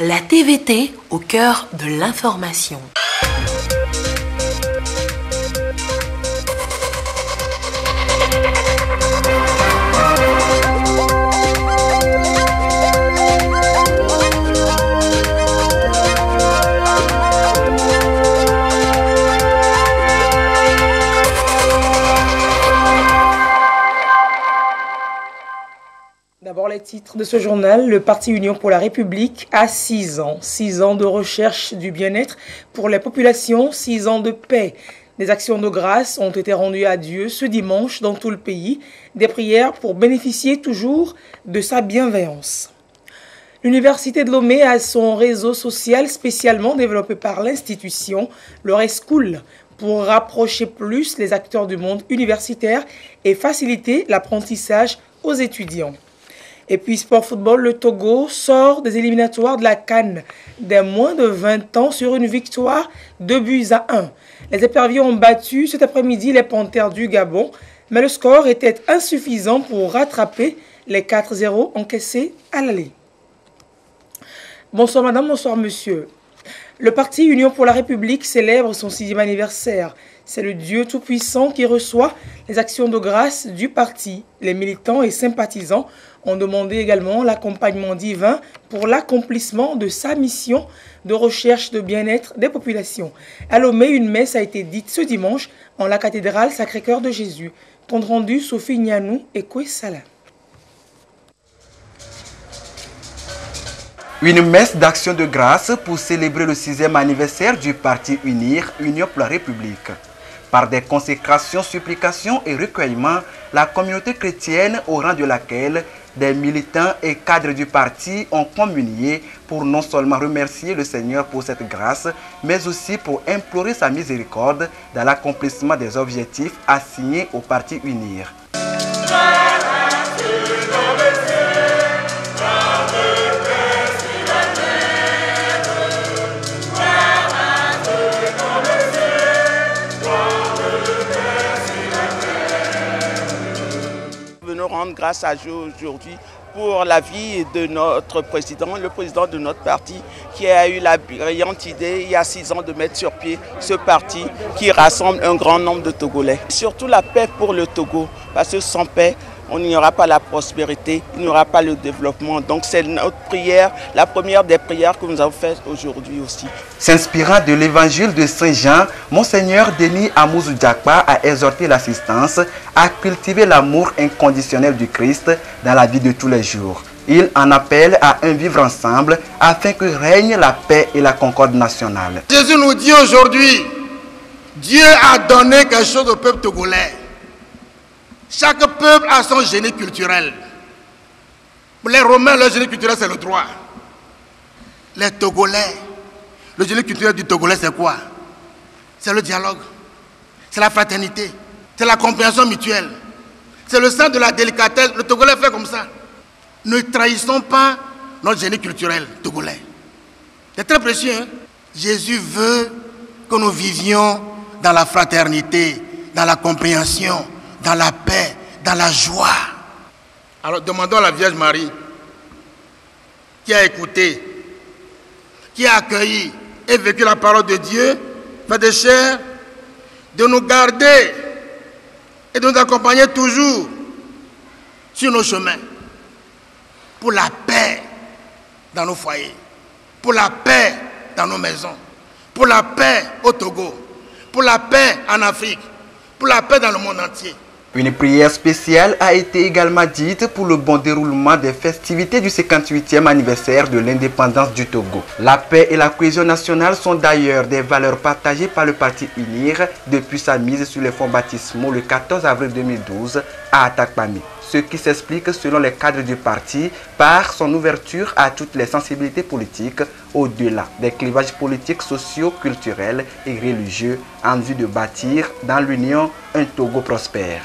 La TVT au cœur de l'information. D'abord les titres de ce journal. Le Parti Union pour la République a 6 ans. 6 ans de recherche du bien-être pour les populations, 6 ans de paix. Des actions de grâce ont été rendues à Dieu ce dimanche dans tout le pays. Des prières pour bénéficier toujours de sa bienveillance. L'Université de Lomé a son réseau social spécialement développé par l'institution, le Reschool, pour rapprocher plus les acteurs du monde universitaire et faciliter l'apprentissage aux étudiants. Et puis sport football, le Togo sort des éliminatoires de la CAN des moins de 20 ans sur une victoire 2-1. Les éperviers ont battu cet après-midi les Panthères du Gabon, mais le score était insuffisant pour rattraper les 4-0 encaissés à l'aller. Bonsoir madame, bonsoir monsieur. Le Parti Union pour la République célèbre son 6e anniversaire. C'est le Dieu Tout-Puissant qui reçoit les actions de grâce du parti. Les militants et sympathisants ont demandé également l'accompagnement divin pour l'accomplissement de sa mission de recherche de bien-être des populations. À Lomé, une messe a été dite ce dimanche en la cathédrale Sacré-Cœur de Jésus. Compte rendu Sophie Nianou et Koué Salah. Une messe d'action de grâce pour célébrer le 6e anniversaire du Parti Unir, Union pour la République. Par des consécrations, supplications et recueillements, la communauté chrétienne, au rang de laquelle des militants et cadres du parti ont communié pour non seulement remercier le Seigneur pour cette grâce, mais aussi pour implorer sa miséricorde dans l'accomplissement des objectifs assignés au Parti Unir. Rendre grâce à Dieu aujourd'hui pour la vie de notre président, le président de notre parti, qui a eu la brillante idée il y a 6 ans de mettre sur pied ce parti qui rassemble un grand nombre de Togolais. Surtout la paix pour le Togo, parce que sans paix, il n'y aura pas la prospérité, il n'y aura pas le développement. Donc c'est notre prière, la première des prières que nous avons faites aujourd'hui aussi. S'inspirant de l'évangile de Saint Jean, Monseigneur Denis Amouzou Diakpa a exhorté l'assistance à cultiver l'amour inconditionnel du Christ dans la vie de tous les jours. Il en appelle à un vivre ensemble afin que règne la paix et la concorde nationale. Jésus nous dit aujourd'hui, Dieu a donné quelque chose au peuple togolais. Chaque peuple a son génie culturel. Pour les Romains, leur génie culturel, c'est le droit. Les Togolais, le génie culturel du Togolais, c'est quoi? C'est le dialogue, c'est la fraternité, c'est la compréhension mutuelle, c'est le sens de la délicatesse. Le Togolais fait comme ça. Ne trahissons pas notre génie culturel togolais. C'est très précieux. Hein? Jésus veut que nous vivions dans la fraternité, dans la compréhension, dans la paix, dans la joie. Alors demandons à la Vierge Marie, qui a écouté, qui a accueilli et vécu la parole de Dieu, fait de chair, de nous garder et de nous accompagner toujours sur nos chemins, pour la paix dans nos foyers, pour la paix dans nos maisons, pour la paix au Togo, pour la paix en Afrique, pour la paix dans le monde entier. Une prière spéciale a été également dite pour le bon déroulement des festivités du 58e anniversaire de l'indépendance du Togo. La paix et la cohésion nationale sont d'ailleurs des valeurs partagées par le Parti Unir depuis sa mise sur les fonds baptismaux le 14 avril 2012 à Atakpami. Ce qui s'explique selon les cadres du parti par son ouverture à toutes les sensibilités politiques au-delà des clivages politiques, sociaux, culturels et religieux en vue de bâtir dans l'union un Togo prospère.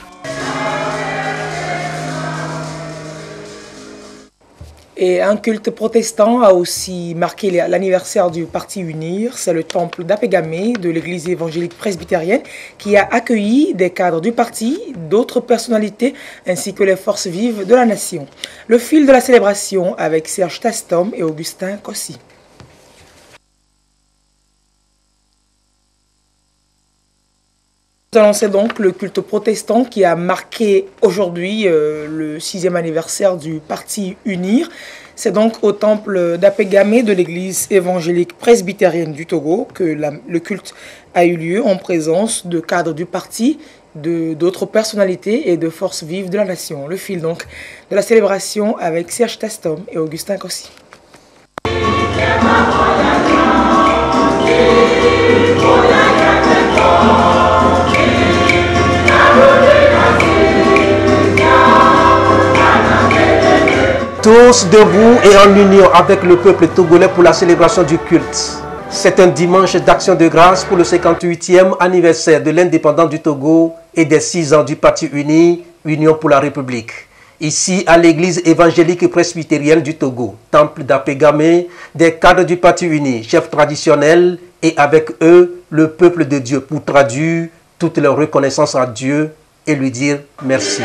Et un culte protestant a aussi marqué l'anniversaire du Parti Unir. C'est le temple d'Apégamé de l'église évangélique presbytérienne qui a accueilli des cadres du parti, d'autres personnalités ainsi que les forces vives de la nation. Le fil de la célébration avec Serge Tastom et Augustin Kossi. Nous annonçons donc le culte protestant qui a marqué aujourd'hui le 6e anniversaire du Parti UNIR. C'est donc au temple d'Apégamé de l'église évangélique presbytérienne du Togo que le culte a eu lieu en présence de cadres du parti, d'autres personnalités et de forces vives de la nation. Le fil donc de la célébration avec Serge Tastom et Augustin Kossi. Tous debout et en union avec le peuple togolais pour la célébration du culte. C'est un dimanche d'action de grâce pour le 58e anniversaire de l'indépendance du Togo et des 6 ans du Parti uni, Union pour la République. Ici, à l'église évangélique presbytérienne du Togo, temple d'Apégamé, des cadres du Parti uni, chefs traditionnels, et avec eux, le peuple de Dieu, pour traduire toute leur reconnaissance à Dieu et lui dire merci.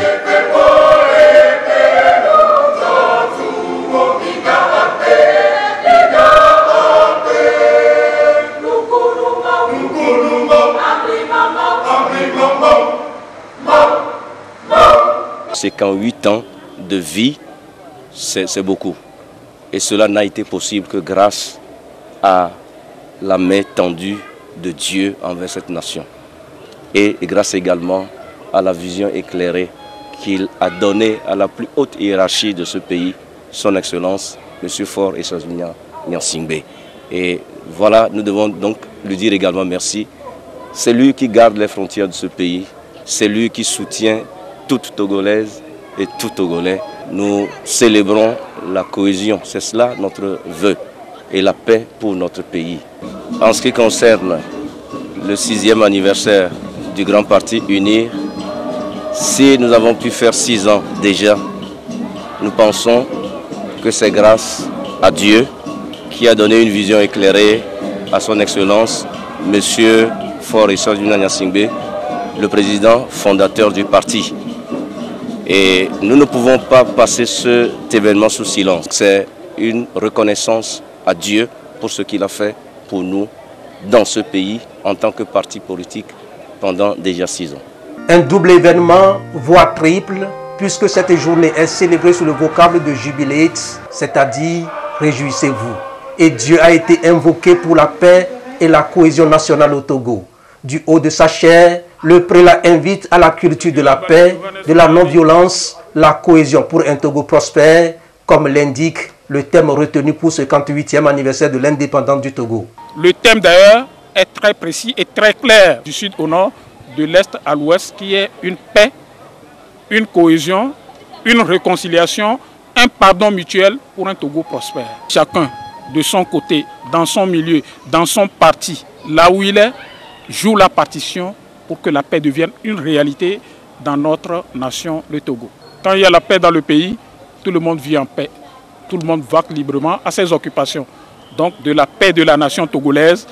C'est qu'en 8 ans de vie, c'est beaucoup. Et cela n'a été possible que grâce à la main tendue de Dieu envers cette nation. Et grâce également à la vision éclairée qu'il a donnée à la plus haute hiérarchie de ce pays, son Excellence, M. Faure Essouzou Nyansingbe. Et voilà, nous devons donc lui dire également merci. C'est lui qui garde les frontières de ce pays. C'est lui qui soutient toute Togolaise et tout Togolais. Nous célébrons la cohésion, c'est cela notre vœu, et la paix pour notre pays. En ce qui concerne le 6e anniversaire du Grand Parti UNIR, si nous avons pu faire 6 ans déjà, nous pensons que c'est grâce à Dieu qui a donné une vision éclairée à son Excellence, M. Faure Essouzou Nyansingbe, le président fondateur du parti. Et nous ne pouvons pas passer cet événement sous silence. C'est une reconnaissance à Dieu pour ce qu'il a fait pour nous dans ce pays en tant que parti politique pendant déjà 6 ans. Un double événement, voire triple, puisque cette journée est célébrée sous le vocable de Jubilate, c'est-à-dire réjouissez-vous. Et Dieu a été invoqué pour la paix et la cohésion nationale au Togo. Du haut de sa chair, le prélat invite à la culture de la paix, de la non-violence, la cohésion pour un Togo prospère, comme l'indique le thème retenu pour ce 58e anniversaire de l'indépendance du Togo. Le thème d'ailleurs est très précis et très clair, du sud au nord, de l'est à l'ouest, qui est une paix, une cohésion, une réconciliation, un pardon mutuel pour un Togo prospère. Chacun de son côté, dans son milieu, dans son parti, là où il est, joue la partition pour que la paix devienne une réalité dans notre nation, le Togo. Quand il y a la paix dans le pays, tout le monde vit en paix. Tout le monde vaque librement à ses occupations. Donc de la paix de la nation togolaise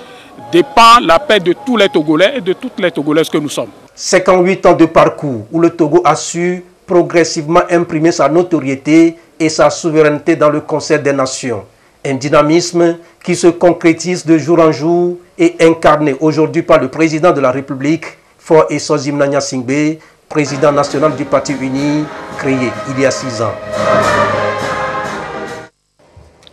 dépend la paix de tous les Togolais et de toutes les Togolaises que nous sommes. 58 ans de parcours où le Togo a su progressivement imprimer sa notoriété et sa souveraineté dans le concert des nations. Un dynamisme qui se concrétise de jour en jour et incarné aujourd'hui par le président de la République, Faure Essouzou Nyansingbe, président national du Parti uni, créé il y a 6 ans.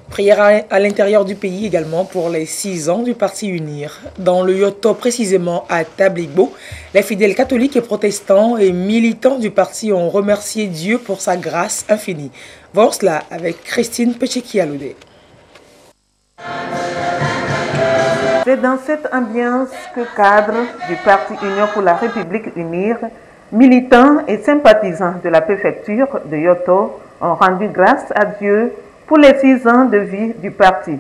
Prière à l'intérieur du pays également pour les 6 ans du Parti UNIR. Dans le Yoto, précisément à Tabligbo, les fidèles catholiques et protestants et militants du parti ont remercié Dieu pour sa grâce infinie. Voyons cela avec Christine Pecheki-Aloudé. C'est dans cette ambiance que cadres du Parti Union pour la République UNIR, militants et sympathisants de la préfecture de Yoto ont rendu grâce à Dieu pour les 6 ans de vie du parti.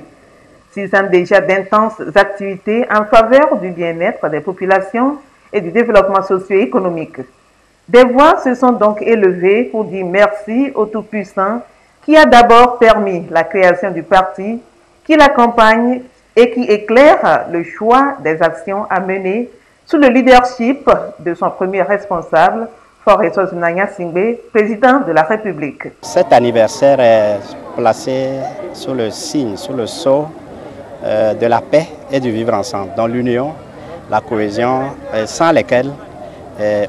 6 ans déjà d'intenses activités en faveur du bien-être des populations et du développement socio-économique. Des voix se sont donc élevées pour dire merci au Tout-Puissant qui a d'abord permis la création du parti, qui l'accompagne et qui éclaire le choix des actions à mener sous le leadership de son premier responsable, Faure Essouzou Nyansingbe, président de la République. Cet anniversaire est placé sous le signe, sous le sceau de la paix et du vivre ensemble, dans l'union, la cohésion, sans lesquelles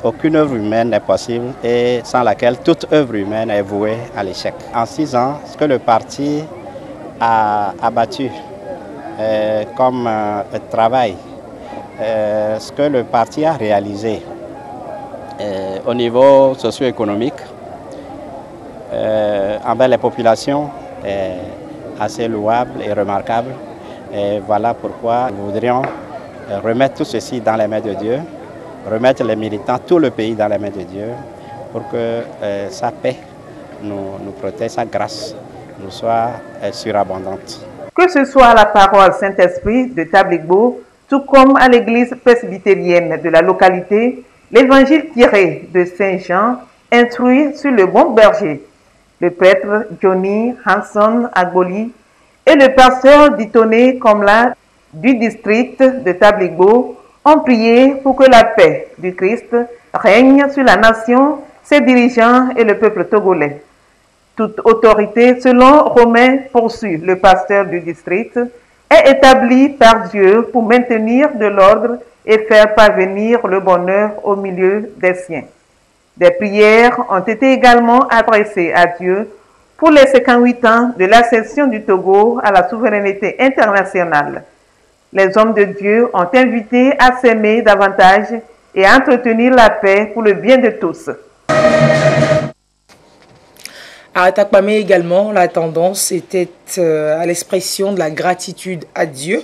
aucune œuvre humaine n'est possible et sans laquelle toute œuvre humaine est vouée à l'échec. En 6 ans, ce que le parti a abattu comme travail, ce que le parti a réalisé au niveau socio-économique envers les populations est assez louable et remarquable. Et voilà pourquoi nous voudrions remettre tout ceci dans les mains de Dieu, remettre les militants, tout le pays dans les mains de Dieu, pour que sa paix nous protège, sa grâce nous soit surabondante. Que ce soit à la paroisse Saint-Esprit de Tabligbo, tout comme à l'église presbytérienne de la localité, l'évangile tiré de Saint Jean instruit sur le bon berger. Le prêtre Johnny Hanson Agboli et le pasteur Ditoné Komla du district de Tabligbo ont prié pour que la paix du Christ règne sur la nation, ses dirigeants et le peuple togolais. Toute autorité, selon Romain poursuit le pasteur du district, est établie par Dieu pour maintenir de l'ordre et faire parvenir le bonheur au milieu des siens. Des prières ont été également adressées à Dieu pour les 58 ans de l'accession du Togo à la souveraineté internationale. Les hommes de Dieu ont invité à s'aimer davantage et à entretenir la paix pour le bien de tous. À Atakpamé également, la tendance était à l'expression de la gratitude à Dieu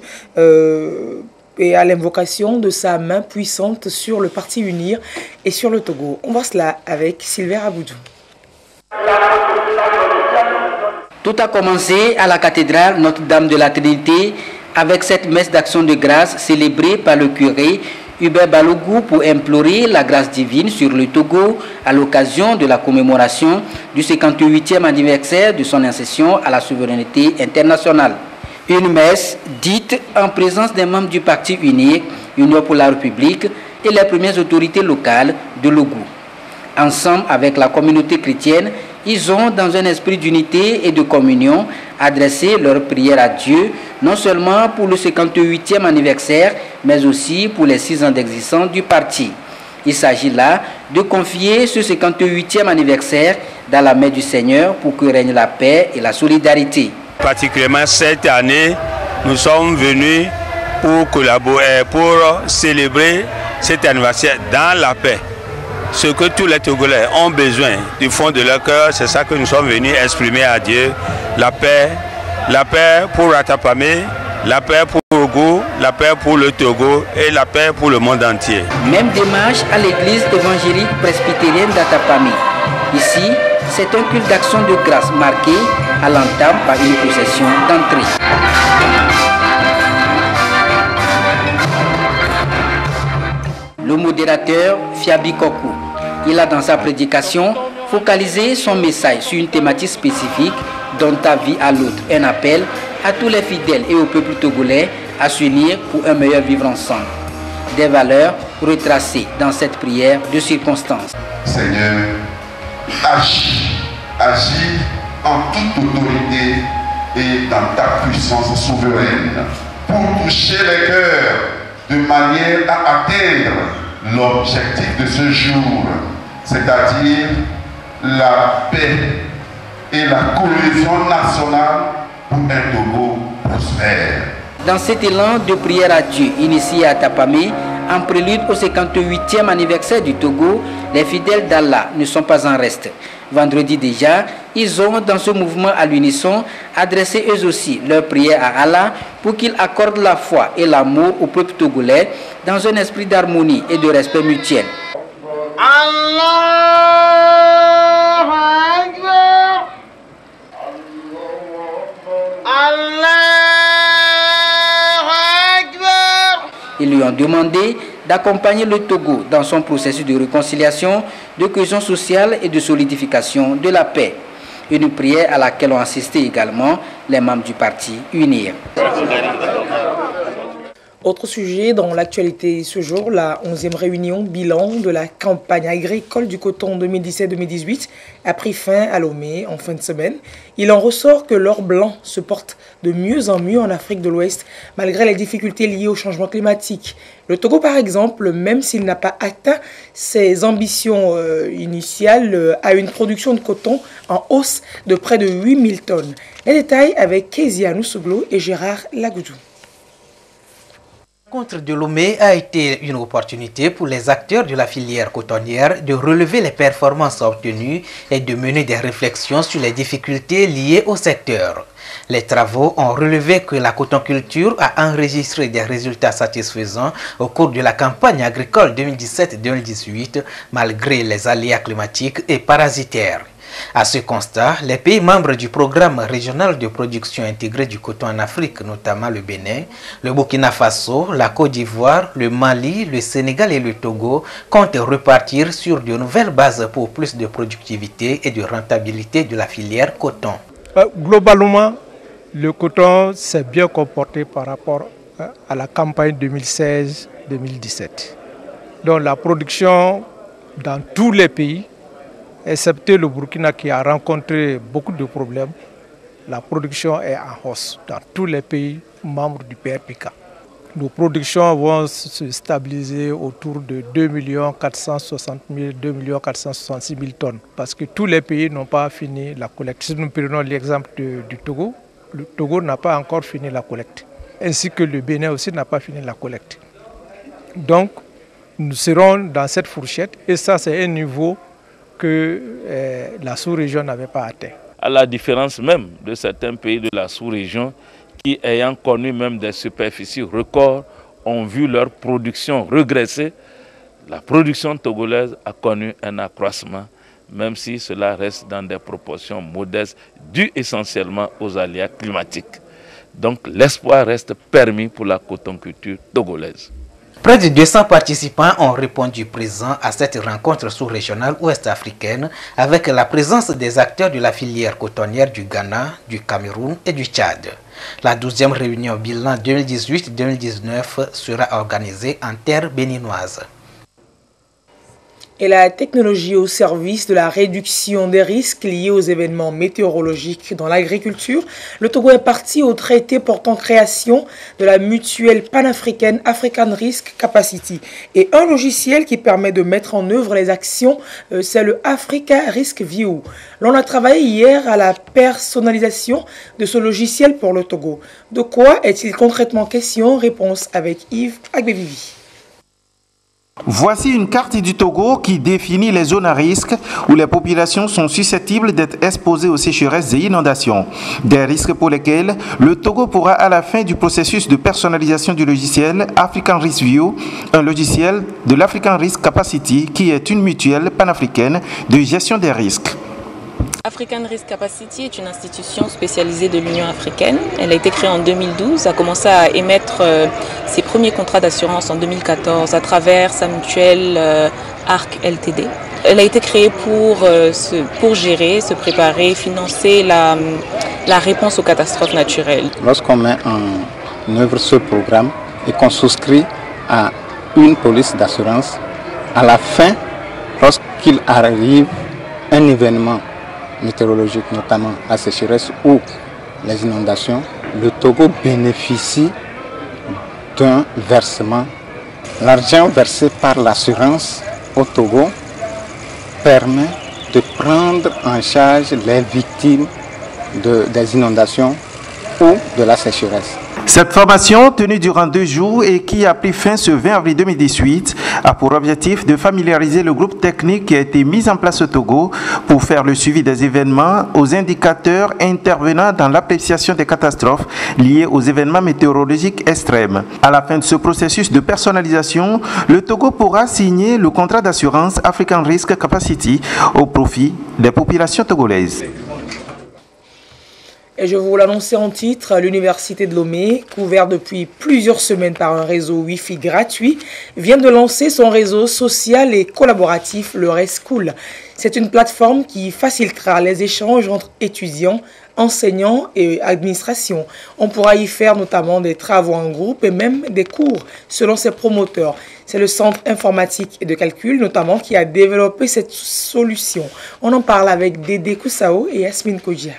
et à l'invocation de sa main puissante sur le Parti Unir et sur le Togo. On voit cela avec Sylvain Aboudou. Tout a commencé à la cathédrale Notre-Dame de la Trinité avec cette messe d'action de grâce célébrée par le curé Hubert Balougou pour implorer la grâce divine sur le Togo à l'occasion de la commémoration du 58e anniversaire de son accession à la souveraineté internationale. Une messe dite en présence des membres du Parti unique, Union pour la République et les premières autorités locales de Logou. Ensemble avec la communauté chrétienne, ils ont, dans un esprit d'unité et de communion, adressé leur prière à Dieu, non seulement pour le 58e anniversaire, mais aussi pour les 6 ans d'existence du parti. Il s'agit là de confier ce 58e anniversaire dans la main du Seigneur pour que règne la paix et la solidarité. Particulièrement cette année, nous sommes venus pour collaborer, pour célébrer cet anniversaire dans la paix. Ce que tous les Togolais ont besoin du fond de leur cœur, c'est ça que nous sommes venus exprimer à Dieu. La paix pour Atapamé, la paix pour Logou, la paix pour le Togo et la paix pour le monde entier. Même démarche à l'église évangélique presbytérienne d'Atapamé. Ici, c'est un culte d'action de grâce marqué à l'entame par une procession d'entrée. Le modérateur Fiabi Kokou, il a dans sa prédication focalisé son message sur une thématique spécifique dont ta vie à l'autre, un appel à tous les fidèles et au peuple togolais à s'unir pour un meilleur vivre ensemble. Des valeurs retracées dans cette prière de circonstance. Seigneur, agis en toute autorité et dans ta puissance souveraine pour toucher les cœurs de manière à atteindre l'objectif de ce jour, c'est-à-dire la paix et la cohésion nationale pour un Togo prospère. Dans cet élan de prière à Dieu initié à Atapamé, en prélude au 58e anniversaire du Togo, les fidèles d'Allah ne sont pas en reste. Vendredi déjà, ils ont dans ce mouvement à l'unisson adressé eux aussi leur prière à Allah pour qu'il accorde la foi et l'amour au peuple togolais dans un esprit d'harmonie et de respect mutuel. Ils lui ont demandé d'accompagner le Togo dans son processus de réconciliation, de cohésion sociale et de solidification de la paix. Une prière à laquelle ont assisté également les membres du parti UNIR. Autre sujet dans l'actualité ce jour, la 11e réunion bilan de la campagne agricole du coton 2017-2018 a pris fin à Lomé en fin de semaine. Il en ressort que l'or blanc se porte de mieux en mieux en Afrique de l'Ouest malgré les difficultés liées au changement climatique. Le Togo par exemple, même s'il n'a pas atteint ses ambitions initiales, a une production de coton en hausse de près de 8000 tonnes. Les détails avec Kezia Nousouglo et Gérard Lagoudou. La rencontre de Lomé a été une opportunité pour les acteurs de la filière cotonnière de relever les performances obtenues et de mener des réflexions sur les difficultés liées au secteur. Les travaux ont relevé que la cotonculture a enregistré des résultats satisfaisants au cours de la campagne agricole 2017-2018 malgré les aléas climatiques et parasitaires. À ce constat, les pays membres du programme régional de production intégrée du coton en Afrique, notamment le Bénin, le Burkina Faso, la Côte d'Ivoire, le Mali, le Sénégal et le Togo, comptent repartir sur de nouvelles bases pour plus de productivité et de rentabilité de la filière coton. Globalement, le coton s'est bien comporté par rapport à la campagne 2016-2017. Donc la production dans tous les pays, excepté le Burkina qui a rencontré beaucoup de problèmes, la production est en hausse dans tous les pays membres du PRPK. Nos productions vont se stabiliser autour de 2 460 000, 2 466 000 tonnes parce que tous les pays n'ont pas fini la collecte. Si nous prenons l'exemple du Togo, le Togo n'a pas encore fini la collecte, ainsi que le Bénin aussi n'a pas fini la collecte. Donc nous serons dans cette fourchette et ça c'est un niveau que la sous-région n'avait pas atteint. À la différence même de certains pays de la sous-région qui, ayant connu même des superficies records, ont vu leur production regresser, la production togolaise a connu un accroissement, même si cela reste dans des proportions modestes, dues essentiellement aux aléas climatiques. Donc l'espoir reste permis pour la cotonculture togolaise. Près de 200 participants ont répondu présents à cette rencontre sous-régionale ouest-africaine avec la présence des acteurs de la filière cotonnière du Ghana, du Cameroun et du Tchad. La 12e réunion bilan 2018-2019 sera organisée en terre béninoise. Et la technologie au service de la réduction des risques liés aux événements météorologiques dans l'agriculture, le Togo est parti au traité portant création de la mutuelle panafricaine African Risk Capacity et un logiciel qui permet de mettre en œuvre les actions, c'est le Africa Risk View. L'on a travaillé hier à la personnalisation de ce logiciel pour le Togo. De quoi est-il concrètement question? Réponse avec Yves Agbevivi. Voici une carte du Togo qui définit les zones à risque où les populations sont susceptibles d'être exposées aux sécheresses et inondations. Des risques pour lesquels le Togo pourra à la fin du processus de personnalisation du logiciel African Risk View, un logiciel de l'African Risk Capacity qui est une mutuelle panafricaine de gestion des risques. African Risk Capacity est une institution spécialisée de l'Union africaine. Elle a été créée en 2012, a commencé à émettre ses premiers contrats d'assurance en 2014 à travers sa mutuelle ARC LTD. Elle a été créée pour gérer, se préparer, financer la réponse aux catastrophes naturelles. Lorsqu'on met en œuvre ce programme et qu'on souscrit à une police d'assurance, à la fin, lorsqu'il arrive un événement météorologique, notamment la sécheresse ou les inondations, le Togo bénéficie d'un versement. L'argent versé par l'assurance au Togo permet de prendre en charge les victimes des inondations ou de la sécheresse. Cette formation, tenue durant 2 jours et qui a pris fin ce 20 avril 2018, a pour objectif de familiariser le groupe technique qui a été mis en place au Togo pour faire le suivi des événements aux indicateurs intervenant dans l'appréciation des catastrophes liées aux événements météorologiques extrêmes. À la fin de ce processus de personnalisation, le Togo pourra signer le contrat d'assurance African Risk Capacity au profit des populations togolaises. Et je vous l'annonçais en titre, l'université de Lomé, couverte depuis plusieurs semaines par un réseau Wi-Fi gratuit, vient de lancer son réseau social et collaboratif, le RESCOOL. C'est une plateforme qui facilitera les échanges entre étudiants enseignants et administration. On pourra y faire notamment des travaux en groupe et même des cours selon ses promoteurs. C'est le Centre informatique et de calcul notamment qui a développé cette solution. On en parle avec Dédé Koussao et Yasmine Kodja.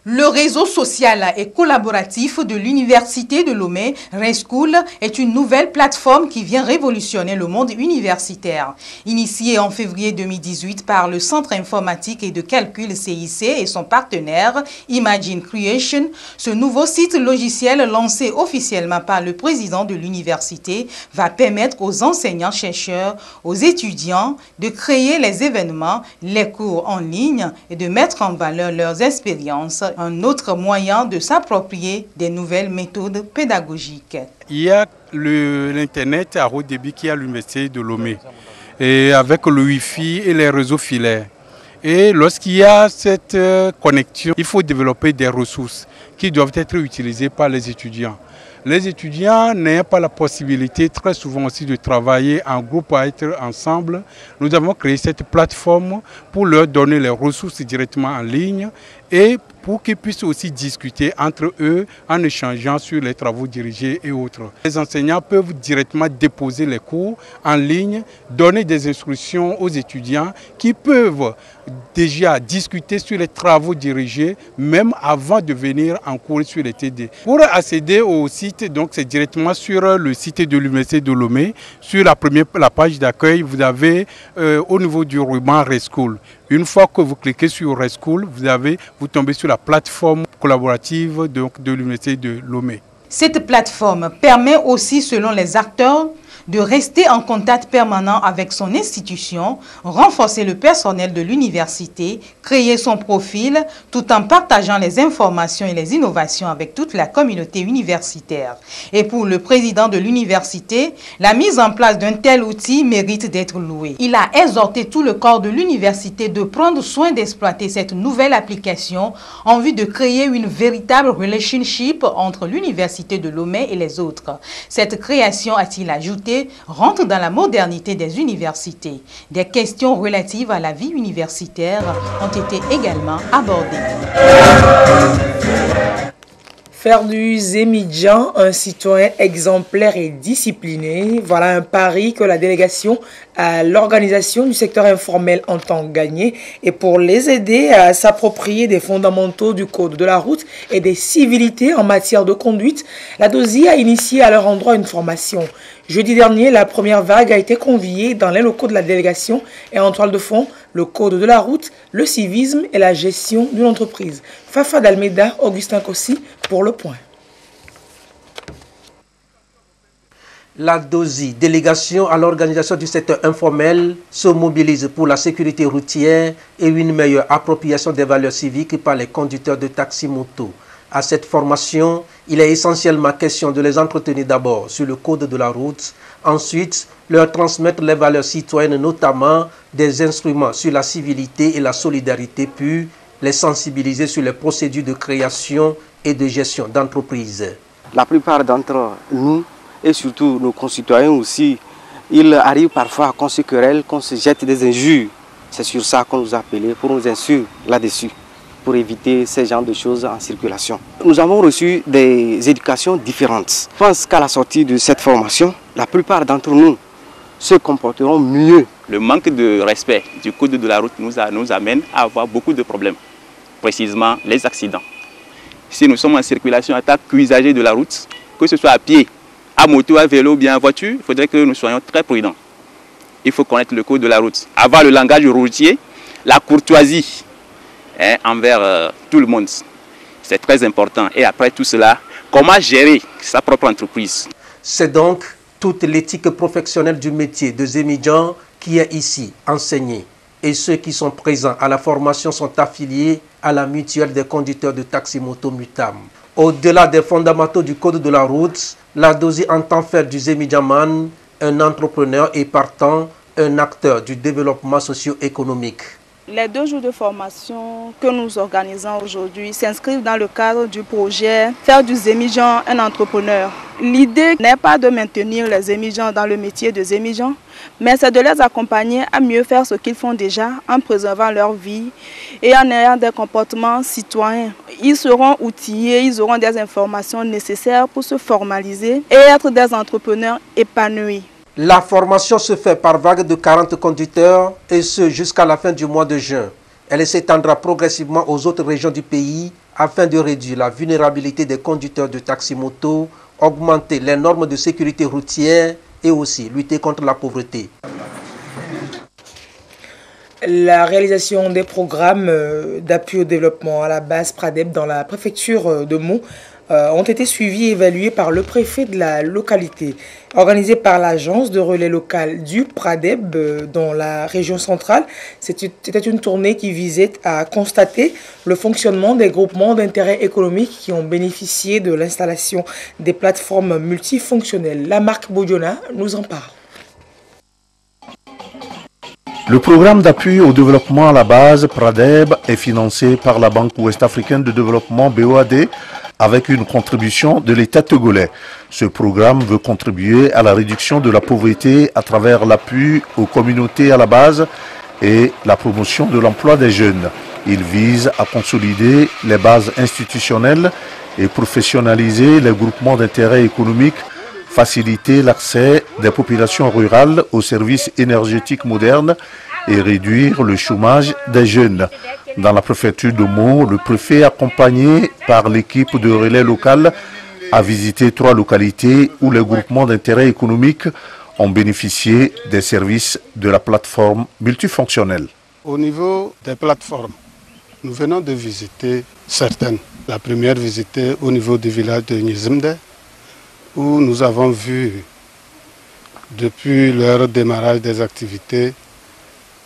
Le réseau social et collaboratif de l'Université de Lomé, RESchool, est une nouvelle plateforme qui vient révolutionner le monde universitaire. Initié en février 2018 par le Centre informatique et de calcul CIC et son partenaire Imagine Creation, ce nouveau site logiciel lancé officiellement par le président de l'université va permettre aux enseignants-chercheurs, aux étudiants de créer les événements, les cours en ligne et de mettre en valeur leurs expériences. Un autre moyen de s'approprier des nouvelles méthodes pédagogiques. Il y a l'Internet à haut débit qui est à l'Université de Lomé, et avec le Wi-Fi et les réseaux filaires. Et lorsqu'il y a cette connexion, il faut développer des ressources qui doivent être utilisées par les étudiants. Les étudiants n'ayant pas la possibilité très souvent aussi de travailler en groupe, à être ensemble, nous avons créé cette plateforme pour leur donner les ressources directement en ligne et pour qu'ils puissent aussi discuter entre eux en échangeant sur les travaux dirigés et autres. Les enseignants peuvent directement déposer les cours en ligne, donner des instructions aux étudiants qui peuvent déjà discuter sur les travaux dirigés même avant de venir en cours sur les TD. Pour accéder au site, donc c'est directement sur le site de l'Université de Lomé. Sur la page d'accueil, vous avez au niveau du ruban RESchool. Une fois que vous cliquez sur RESchool, vous tombez sur la plateforme collaborative de l'Université de Lomé. Cette plateforme permet aussi, selon les acteurs, de rester en contact permanent avec son institution, renforcer le personnel de l'université, créer son profil, tout en partageant les informations et les innovations avec toute la communauté universitaire. Et pour le président de l'université, la mise en place d'un tel outil mérite d'être loué. Il a exhorté tout le corps de l'université de prendre soin d'exploiter cette nouvelle application en vue de créer une véritable relationship entre l'université de Lomé et les autres. Cette création, a-t-il ajouté, rentre dans la modernité des universités. Des questions relatives à la vie universitaire ont été également abordées. Faire du Zemidjan un citoyen exemplaire et discipliné, voilà un pari que la délégation à l'organisation du secteur informel entend gagner. Et pour les aider à s'approprier des fondamentaux du code de la route et des civilités en matière de conduite, la DOSI a initié à leur endroit une formation. Jeudi dernier, la première vague a été conviée dans les locaux de la délégation et en toile de fond, le code de la route, le civisme et la gestion d'une entreprise. Fafa d'Almeida, Augustin Kossi pour Le Point. La DOSI, délégation à l'organisation du secteur informel, se mobilise pour la sécurité routière et une meilleure appropriation des valeurs civiques par les conducteurs de taxi-moto. À cette formation, il est essentiellement question de les entretenir d'abord sur le code de la route, ensuite leur transmettre les valeurs citoyennes, notamment des instruments sur la civilité et la solidarité, puis les sensibiliser sur les procédures de création et de gestion d'entreprise. La plupart d'entre nous, et surtout nos concitoyens aussi, il arrive parfois qu'on se querelle, qu'on se jette des injures. C'est sur ça qu'on nous a appelés, pour nous insulter là-dessus, pour éviter ce genre de choses en circulation. Nous avons reçu des éducations différentes. Je pense qu'à la sortie de cette formation, la plupart d'entre nous se comporteront mieux. Le manque de respect du code de la route nous amène à avoir beaucoup de problèmes, précisément les accidents. Si nous sommes en circulation en tant qu'usagers de la route, que ce soit à pied, à moto, à vélo ou bien à voiture, il faudrait que nous soyons très prudents. Il faut connaître le code de la route, avoir le langage routier, la courtoisie envers tout le monde. C'est très important. Et après tout cela, comment gérer sa propre entreprise. C'est donc toute l'éthique professionnelle du métier de Zemidjan qui est ici enseignée. Et ceux qui sont présents à la formation sont affiliés à la mutuelle des conducteurs de taxi-moto Mutam. Au-delà des fondamentaux du code de la route, la DOSI entend faire du Zemidjanman un entrepreneur et partant un acteur du développement socio-économique. Les 2 jours de formation que nous organisons aujourd'hui s'inscrivent dans le cadre du projet Faire du Zémijan un entrepreneur. L'idée n'est pas de maintenir les Zémijans dans le métier de Zémijan, mais c'est de les accompagner à mieux faire ce qu'ils font déjà en préservant leur vie et en ayant des comportements citoyens. Ils seront outillés, ils auront des informations nécessaires pour se formaliser et être des entrepreneurs épanouis. La formation se fait par vague de 40 conducteurs et ce jusqu'à la fin du mois de juin. Elle s'étendra progressivement aux autres régions du pays afin de réduire la vulnérabilité des conducteurs de taxi-moto, augmenter les normes de sécurité routière et aussi lutter contre la pauvreté. La réalisation des programmes d'appui au développement à la base Pradeb dans la préfecture de Meaux ont été suivis et évalués par le préfet de la localité. Organisé par l'agence de relais local du Pradeb dans la région centrale, c'était une tournée qui visait à constater le fonctionnement des groupements d'intérêt économique qui ont bénéficié de l'installation des plateformes multifonctionnelles. La marque Bodiona nous en parle. Le programme d'appui au développement à la base Pradeb est financé par la Banque ouest-africaine de développement BOAD avec une contribution de l'État togolais. Ce programme veut contribuer à la réduction de la pauvreté à travers l'appui aux communautés à la base et la promotion de l'emploi des jeunes. Il vise à consolider les bases institutionnelles et professionnaliser les groupements d'intérêt économique, faciliter l'accès des populations rurales aux services énergétiques modernes et réduire le chômage des jeunes. Dans la préfecture de Meaux, le préfet, accompagné par l'équipe de relais local, a visité 3 localités où les groupements d'intérêt économique ont bénéficié des services de la plateforme multifonctionnelle. Au niveau des plateformes, nous venons de visiter certaines. La première visite au niveau du village de Nizimde, où nous avons vu, depuis leur démarrage des activités,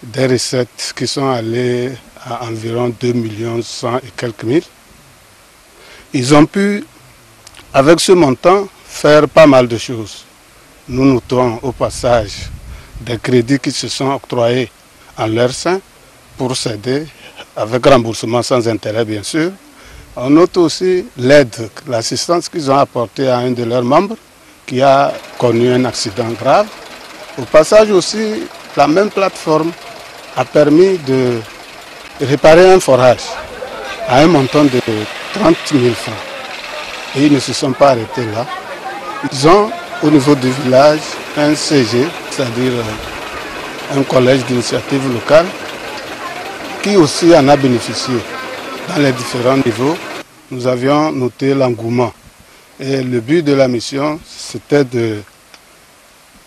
des recettes qui sont allées à environ 2 100 000 et quelques mille. Ils ont pu, avec ce montant, faire pas mal de choses. Nous notons au passage des crédits qui se sont octroyés en leur sein pour s'aider, avec remboursement sans intérêt bien sûr. On note aussi l'aide, l'assistance qu'ils ont apportée à un de leurs membres qui a connu un accident grave. Au passage aussi, la même plateforme a permis de réparer un forage à un montant de 30 000 francs. Et ils ne se sont pas arrêtés là. Ils ont au niveau du village un CG, c'est-à-dire un collège d'initiative locale, qui aussi en a bénéficié dans les différents niveaux. Nous avions noté l'engouement. Et le but de la mission, c'était de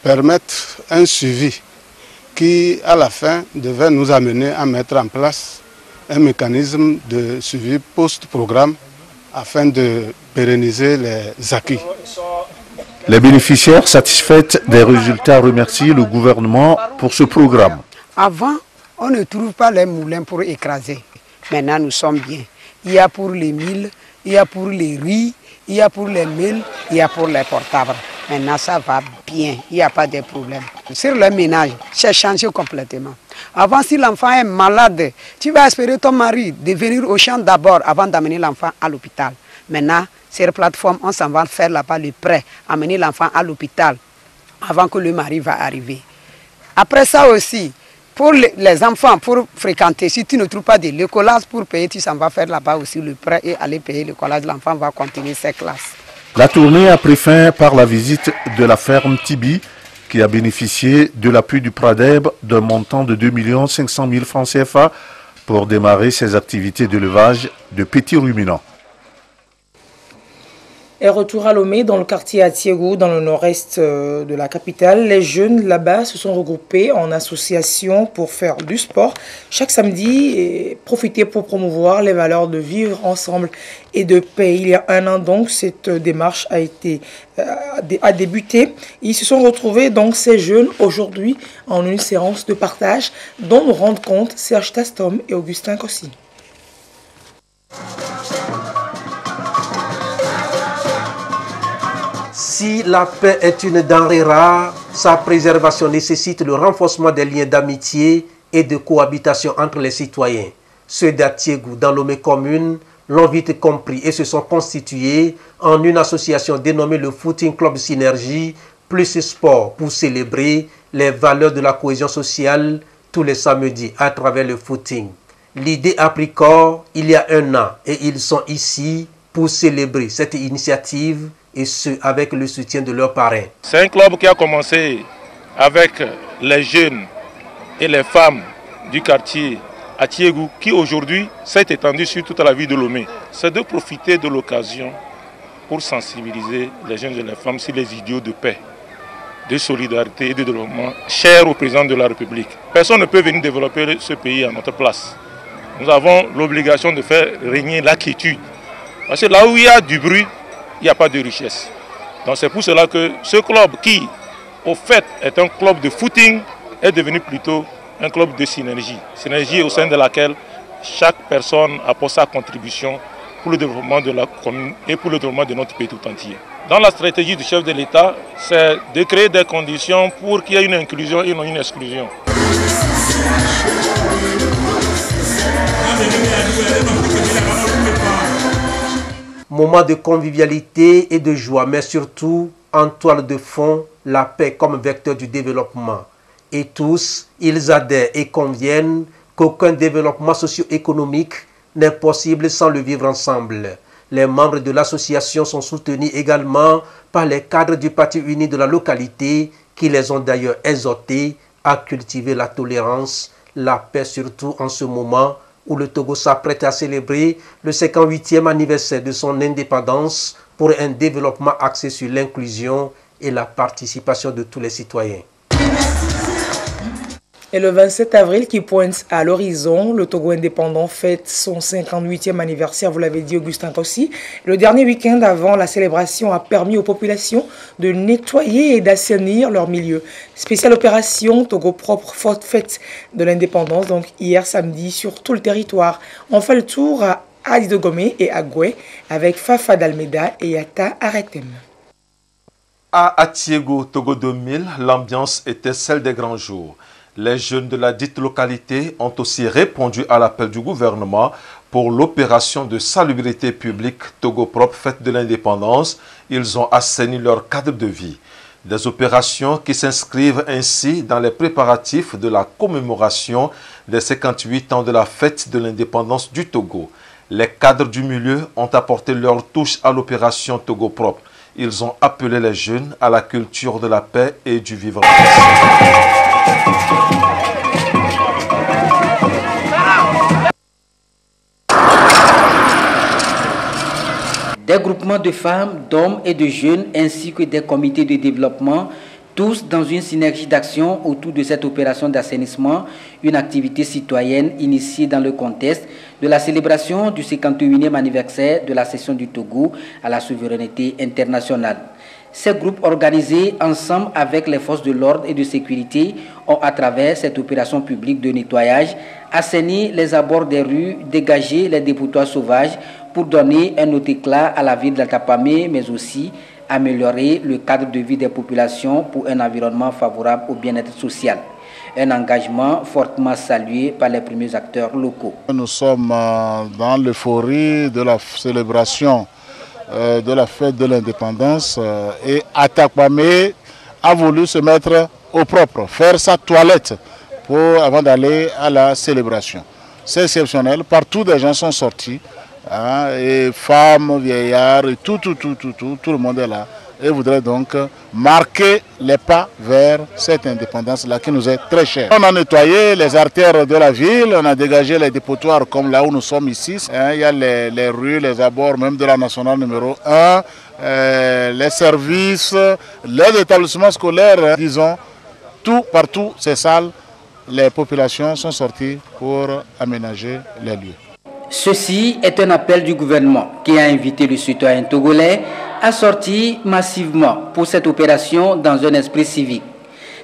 permettre un suivi qui, à la fin, devait nous amener à mettre en place un mécanisme de suivi post-programme afin de pérenniser les acquis. Les bénéficiaires satisfaits des résultats remercient le gouvernement pour ce programme. Avant, on ne trouve pas les moulins pour écraser. Maintenant, nous sommes bien. Il y a pour les milles, il y a pour les riz, il y a pour les milles, il y a pour les portables. Maintenant, ça va bien, il n'y a pas de problème. Sur le ménage, c'est changé complètement. Avant, si l'enfant est malade, tu vas espérer ton mari de venir au champ d'abord avant d'amener l'enfant à l'hôpital. Maintenant, sur la plateforme, on s'en va faire là-bas le prêt, amener l'enfant à l'hôpital avant que le mari va arriver. Après ça aussi, pour les enfants, pour fréquenter, si tu ne trouves pas de l'écolage pour payer, tu s'en vas faire là-bas aussi le prêt et aller payer l'écolage. L'enfant va continuer ses classes. La tournée a pris fin par la visite de la ferme Tibi, qui a bénéficié de l'appui du Pradeb d'un montant de 2 500 000 francs CFA pour démarrer ses activités d'élevage de petits ruminants. Et retour à Lomé, dans le quartier Atiego, dans le nord-est de la capitale. Les jeunes là-bas se sont regroupés en association pour faire du sport chaque samedi et profiter pour promouvoir les valeurs de vivre ensemble et de paix. Il y a 1 an donc, cette démarche a débuté. Ils se sont retrouvés donc ces jeunes aujourd'hui en une séance de partage dont nous rendent compte Serge Tastom et Augustin Kossi. Si la paix est une denrée rare, sa préservation nécessite le renforcement des liens d'amitié et de cohabitation entre les citoyens. Ceux d'Atiégou, dans Lomé commune, l'ont vite compris et se sont constitués en une association dénommée le Footing Club Synergie plus Sport pour célébrer les valeurs de la cohésion sociale tous les samedis à travers le footing. L'idée a pris corps il y a un an et ils sont ici pour célébrer cette initiative et ce avec le soutien de leurs parrains. C'est un club qui a commencé avec les jeunes et les femmes du quartier Atiégou qui aujourd'hui s'est étendu sur toute la ville de Lomé. C'est de profiter de l'occasion pour sensibiliser les jeunes et les femmes sur les idéaux de paix, de solidarité et de développement chers au président de la République. Personne ne peut venir développer ce pays à notre place. Nous avons l'obligation de faire régner la quiétude. Parce que là où il y a du bruit, il n'y a pas de richesse. Donc c'est pour cela que ce club qui, au fait, est un club de footing, est devenu plutôt un club de synergie. Synergie au sein de laquelle chaque personne apporte sa contribution pour le développement de la commune et pour le développement de notre pays tout entier. Dans la stratégie du chef de l'État, c'est de créer des conditions pour qu'il y ait une inclusion et non une exclusion. Moment de convivialité et de joie, mais surtout en toile de fond, la paix comme vecteur du développement. Et tous, ils adhèrent et conviennent qu'aucun développement socio-économique n'est possible sans le vivre ensemble. Les membres de l'association sont soutenus également par les cadres du Parti uni de la localité qui les ont d'ailleurs exhortés à cultiver la tolérance, la paix surtout en ce moment où le Togo s'apprête à célébrer le 58e anniversaire de son indépendance pour un développement axé sur l'inclusion et la participation de tous les citoyens. Et le 27 avril qui pointe à l'horizon, le Togo indépendant fête son 58e anniversaire, vous l'avez dit Augustin aussi. Le dernier week-end avant la célébration a permis aux populations de nettoyer et d'assainir leur milieu. Spéciale opération Togo propre, forte fête de l'indépendance, donc hier samedi sur tout le territoire. On fait le tour à Adidogomé et à Goué avec Fafa d'Almeida et Yata Aretem. À Atiégou, Togo 2000, l'ambiance était celle des grands jours. Les jeunes de la dite localité ont aussi répondu à l'appel du gouvernement pour l'opération de salubrité publique Togo Propre Fête de l'Indépendance. Ils ont assaini leur cadre de vie. Des opérations qui s'inscrivent ainsi dans les préparatifs de la commémoration des 58 ans de la fête de l'indépendance du Togo. Les cadres du milieu ont apporté leur touche à l'opération Togo Propre. Ils ont appelé les jeunes à la culture de la paix et du vivre ensemble. Des groupements de femmes, d'hommes et de jeunes ainsi que des comités de développement, tous dans une synergie d'action autour de cette opération d'assainissement, une activité citoyenne initiée dans le contexte de la célébration du 51e anniversaire de la cession du Togo à la souveraineté internationale. Ces groupes organisés ensemble avec les forces de l'ordre et de sécurité ont, à travers cette opération publique de nettoyage, assaini les abords des rues, dégagé les dépotoirs sauvages pour donner un autre éclat à la ville d'Atapamé, mais aussi améliorer le cadre de vie des populations pour un environnement favorable au bien-être social. Un engagement fortement salué par les premiers acteurs locaux. Nous sommes dans l'euphorie de la célébration de la fête de l'indépendance et Atapamé a voulu se mettre au propre, faire sa toilette avant d'aller à la célébration. C'est exceptionnel, partout des gens sont sortis, hein, et femmes, vieillards, et tout le monde est là. Et voudrait donc marquer les pas vers cette indépendance-là qui nous est très chère. On a nettoyé les artères de la ville, on a dégagé les dépotoirs comme là où nous sommes ici. Hein, il y a les rues, les abords même de la nationale numéro 1, les services, les établissements scolaires, hein, disons, partout ces salles, les populations sont sorties pour aménager les lieux. Ceci est un appel du gouvernement qui a invité le citoyen togolais à sortir massivement pour cette opération dans un esprit civique.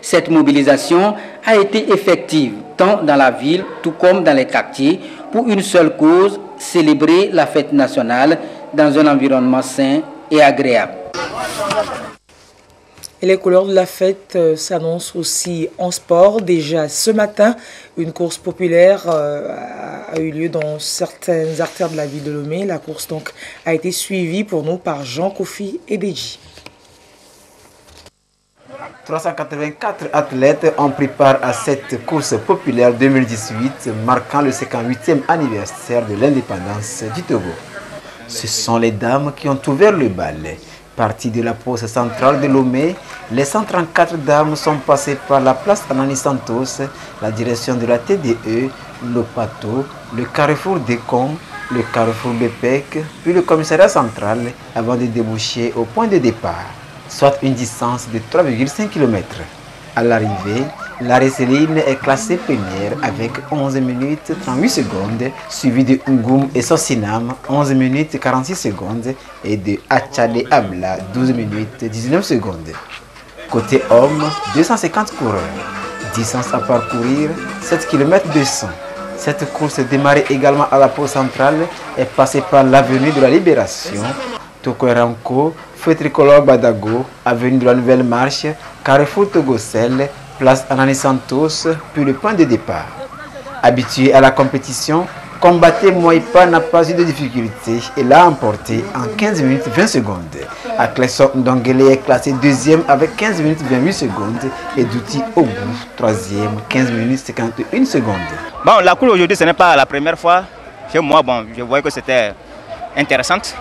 Cette mobilisation a été effective tant dans la ville tout comme dans les quartiers pour une seule cause, célébrer la fête nationale dans un environnement sain et agréable. Et les couleurs de la fête s'annoncent aussi en sport. Déjà ce matin, une course populaire a eu lieu dans certaines artères de la ville de Lomé. La course donc a été suivie pour nous par Jean Kofi et Deji. 384 athlètes ont pris part à cette course populaire 2018 marquant le 58e anniversaire de l'indépendance du Togo. Ce sont les dames qui ont ouvert le bal. Parties de la poste centrale de Lomé, les 134 dames sont passées par la place Anani Santos, la direction de la TDE, le Pato, le carrefour des Cons, le carrefour de Pec, puis le commissariat central avant de déboucher au point de départ, soit une distance de 3,5 km. À l'arrivée, l'arrêt Céline est classée première avec 11 minutes 38 secondes, suivi de Ngoum et Sosinam 11 minutes 46 secondes et de Achade Abla 12 minutes 19 secondes. Côté homme, 250 coureurs, distance à parcourir 7 km 200. Cette course démarrée également à la pause centrale est passée par l'avenue de la Libération, Tokoranko, Feu Tricolore Badago, avenue de la Nouvelle Marche, Carrefour Togocel, place Anani Santos, puis le point de départ. Habitué à la compétition, Combatté Moipa n'a pas eu de difficulté et l'a emporté en 15 minutes 20 secondes. Akleso Ndongele est classé deuxième avec 15 minutes 28 secondes et Douti Ogu, troisième, 15 minutes 51 secondes. Bon, la course aujourd'hui, ce n'est pas la première fois. Chez moi, bon, je voyais que c'était intéressante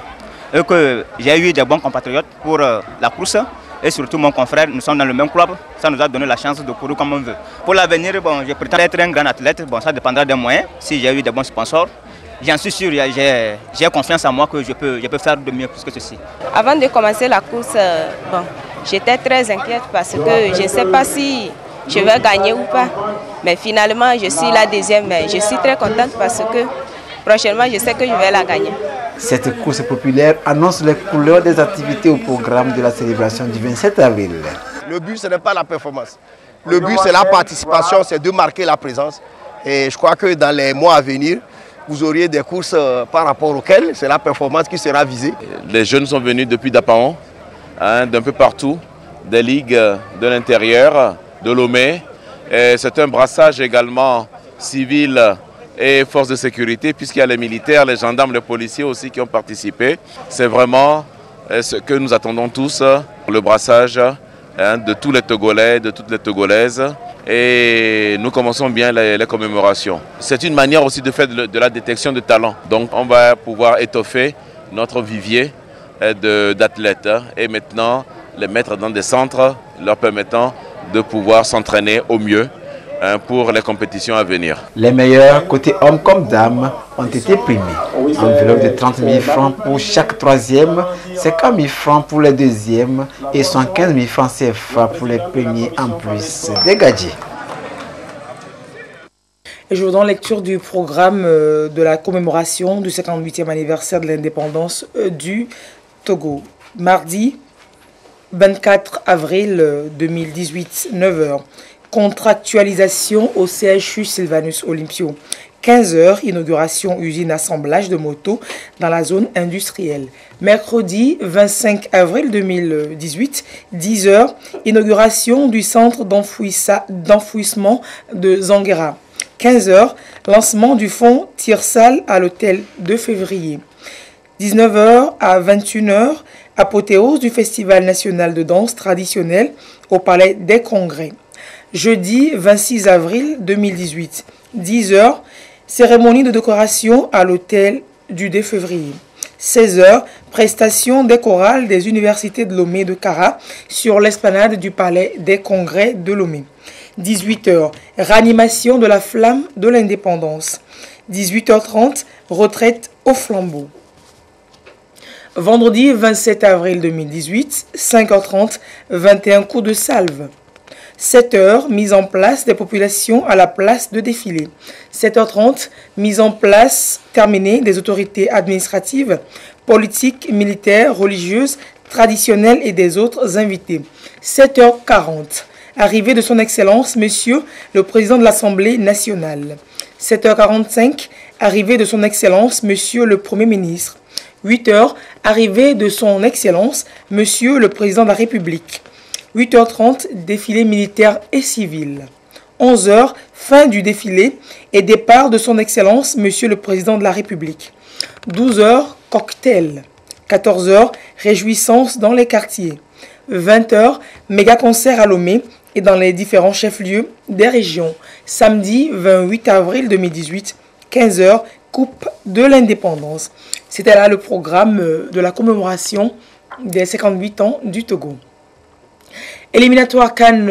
et que j'ai eu des bons compatriotes pour la course. Et surtout mon confrère, nous sommes dans le même club, ça nous a donné la chance de courir comme on veut. Pour l'avenir, bon, je prétends être un grand athlète, bon, ça dépendra des moyens, si j'ai eu des bons sponsors. J'en suis sûr, j'ai confiance en moi que je peux faire de mieux plus que ceci. Avant de commencer la course, bon, j'étais très inquiète parce que je ne sais pas si je vais gagner ou pas. Mais finalement, je suis la deuxième, mais je suis très contente parce que prochainement, je sais que je vais la gagner. Cette course populaire annonce les couleurs des activités au programme de la célébration du 27 avril. Le but, ce n'est pas la performance. Le but, c'est la participation, c'est de marquer la présence. Et je crois que dans les mois à venir, vous auriez des courses par rapport auxquelles c'est la performance qui sera visée. Les jeunes sont venus depuis Dapaon, d'un peu partout, des ligues de l'intérieur, de Lomé. C'est un brassage également civil et forces de sécurité, puisqu'il y a les militaires, les gendarmes, les policiers aussi qui ont participé. C'est vraiment ce que nous attendons tous, le brassage de tous les Togolais, de toutes les Togolaises. Et nous commençons bien les commémorations. C'est une manière aussi de faire de la détection de talents. Donc on va pouvoir étoffer notre vivier d'athlètes et maintenant les mettre dans des centres leur permettant de pouvoir s'entraîner au mieux pour les compétitions à venir. Les meilleurs, côté hommes comme dames, ont été primés. Enveloppe de 30 000 francs pour chaque troisième, 50 000 francs pour les deuxièmes et 115 000 francs CFA pour les premiers en plus des gadgets. Et je vous donne lecture du programme de la commémoration du 58e anniversaire de l'indépendance du Togo. Mardi 24 avril 2018, 9h. Contractualisation au CHU Sylvanus Olympio. 15h, inauguration usine assemblage de motos dans la zone industrielle. Mercredi 25 avril 2018, 10h, inauguration du centre d'enfouissement de Zanguera. 15h, lancement du fonds Tirsal à l'hôtel 2 février. 19h à 21h, apothéose du Festival national de danse traditionnelle au Palais des Congrès. Jeudi 26 avril 2018, 10h, cérémonie de décoration à l'hôtel du 2 février. 16h, prestation des chorales des universités de Lomé et de Kara sur l'esplanade du Palais des Congrès de Lomé. 18h, réanimation de la flamme de l'indépendance. 18h30, retraite au flambeau. Vendredi 27 avril 2018, 5h30, 21 coups de salve. 7h, mise en place des populations à la place de défilé. 7h30, mise en place terminée des autorités administratives, politiques, militaires, religieuses, traditionnelles et des autres invités. 7h40, arrivée de son Excellence, Monsieur le Président de l'Assemblée nationale. 7h45, arrivée de son Excellence, Monsieur le Premier ministre. 8h, arrivée de son Excellence, Monsieur le Président de la République. 8h30, défilé militaire et civil. 11h, fin du défilé et départ de son Excellence, Monsieur le Président de la République. 12h, cocktail. 14h, réjouissance dans les quartiers. 20h, méga concert à Lomé et dans les différents chefs-lieux des régions. Samedi 28 avril 2018, 15h, Coupe de l'Indépendance. C'était là le programme de la commémoration des 58 ans du Togo. Éliminatoire CAN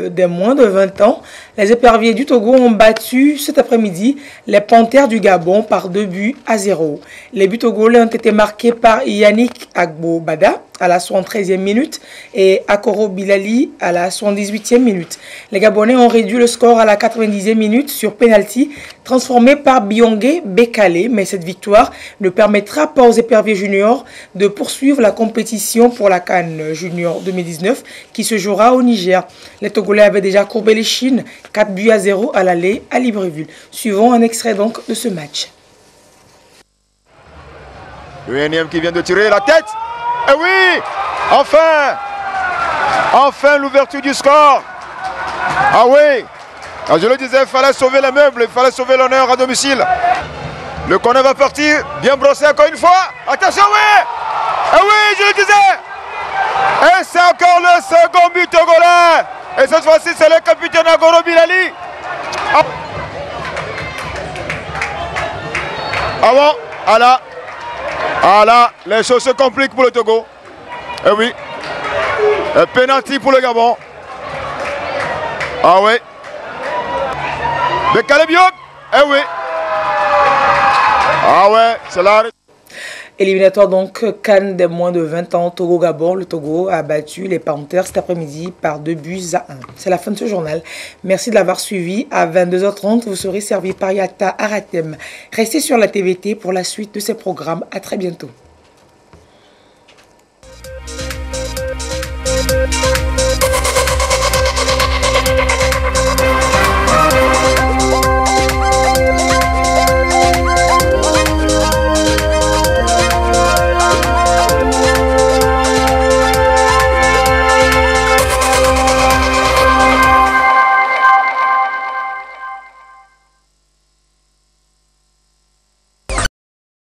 des moins de 20 ans, les éperviers du Togo ont battu cet après-midi les Panthères du Gabon par 2-0. Les buts togolais ont été marqués par Yannick Agbo Bada à la 73e minute et Akoro Bilali à la 78e minute. Les Gabonais ont réduit le score à la 90e minute sur penalty transformé par Biongue Bekale, mais cette victoire ne permettra pas aux éperviers juniors de poursuivre la compétition pour la CAN Junior 2019 qui se jouera au Niger. Les Togolais avaient déjà courbé les chines 4-0 à l'aller à Libreville. Suivons un extrait donc de ce match. Le énième qui vient de tirer la tête. Et oui, enfin l'ouverture du score. Ah oui, je le disais, il fallait sauver les meubles, il fallait sauver l'honneur à domicile. Le corner va partir, bien brossé encore une fois. Attention, oui. Et oui, je le disais. Et c'est encore le second but togolais. Et cette fois-ci, c'est le capitaine Agoro Bilali. Ah bon, ah là, les choses se compliquent pour le Togo. Eh oui. Un penalty pour le Gabon. Ah oui. Bekale Biok. Eh oui. Ah ouais, c'est là. Éliminatoire donc CAN des moins de 20 ans, Togo-Gabon. Le Togo a battu les Panthères cet après-midi par 2-1. C'est la fin de ce journal. Merci de l'avoir suivi. À 22h30, vous serez servi par Yata Aratem. Restez sur la TVT pour la suite de ces programmes. À très bientôt.